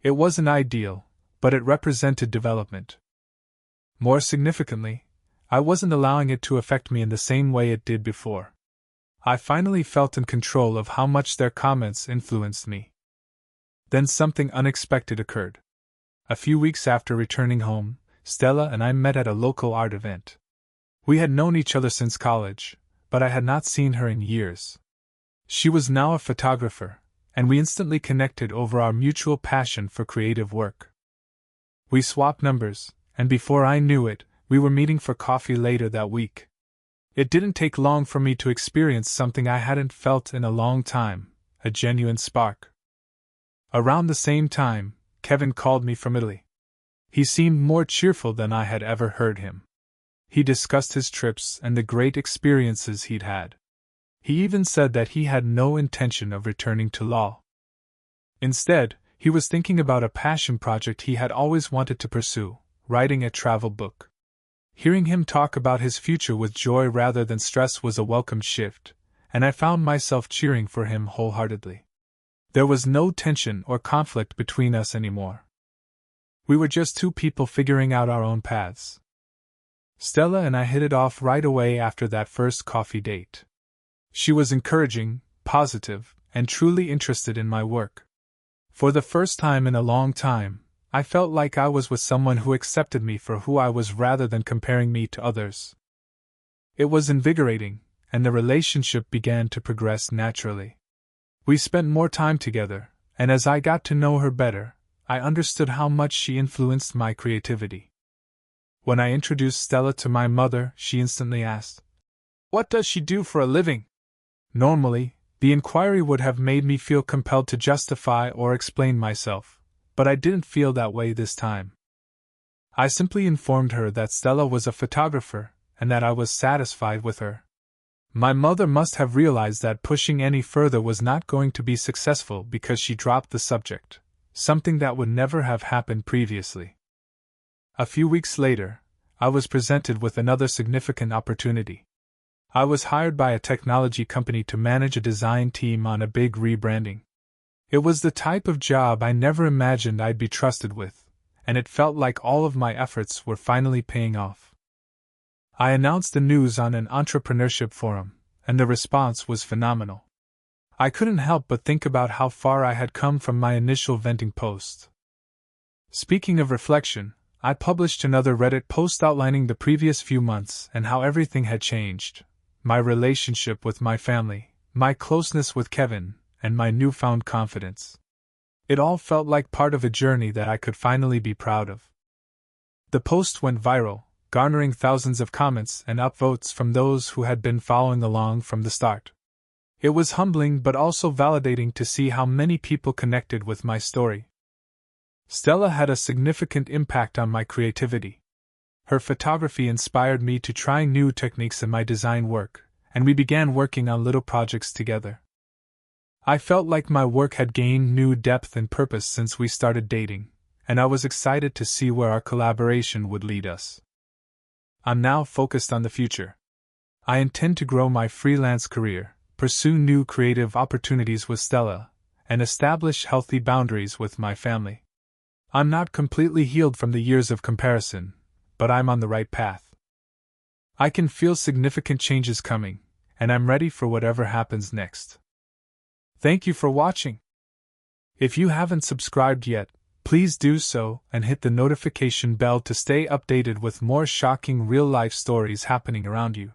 It wasn't ideal, but it represented development. More significantly, I wasn't allowing it to affect me in the same way it did before. I finally felt in control of how much their comments influenced me. Then something unexpected occurred. A few weeks after returning home, Stella and I met at a local art event. We had known each other since college, but I had not seen her in years. She was now a photographer, and we instantly connected over our mutual passion for creative work. We swapped numbers, and before I knew it, we were meeting for coffee later that week. It didn't take long for me to experience something I hadn't felt in a long time, a genuine spark. Around the same time, Kevin called me from Italy. He seemed more cheerful than I had ever heard him. He discussed his trips and the great experiences he'd had. He even said that he had no intention of returning to law. Instead, he was thinking about a passion project he had always wanted to pursue, writing a travel book. Hearing him talk about his future with joy rather than stress was a welcome shift, and I found myself cheering for him wholeheartedly. There was no tension or conflict between us anymore. We were just two people figuring out our own paths. Stella and I hit it off right away after that first coffee date. She was encouraging, positive, and truly interested in my work. For the first time in a long time, I felt like I was with someone who accepted me for who I was rather than comparing me to others. It was invigorating, and the relationship began to progress naturally. We spent more time together, and as I got to know her better, I understood how much she influenced my creativity. When I introduced Stella to my mother, she instantly asked, "What does she do for a living?" Normally, the inquiry would have made me feel compelled to justify or explain myself, but I didn't feel that way this time. I simply informed her that Stella was a photographer and that I was satisfied with her. My mother must have realized that pushing any further was not going to be successful because she dropped the subject, something that would never have happened previously. A few weeks later, I was presented with another significant opportunity. I was hired by a technology company to manage a design team on a big rebranding. It was the type of job I never imagined I'd be trusted with, and it felt like all of my efforts were finally paying off. I announced the news on an entrepreneurship forum, and the response was phenomenal. I couldn't help but think about how far I had come from my initial venting post. Speaking of reflection, I published another Reddit post outlining the previous few months and how everything had changed: my relationship with my family, my closeness with Kevin, and my newfound confidence. It all felt like part of a journey that I could finally be proud of. The post went viral, garnering thousands of comments and upvotes from those who had been following along from the start. It was humbling but also validating to see how many people connected with my story. Stella had a significant impact on my creativity. Her photography inspired me to try new techniques in my design work, and we began working on little projects together. I felt like my work had gained new depth and purpose since we started dating, and I was excited to see where our collaboration would lead us. I'm now focused on the future. I intend to grow my freelance career, pursue new creative opportunities with Stella, and establish healthy boundaries with my family. I'm not completely healed from the years of comparison, but I'm on the right path. I can feel significant changes coming, and I'm ready for whatever happens next. Thank you for watching. If you haven't subscribed yet, please do so and hit the notification bell to stay updated with more shocking real-life stories happening around you.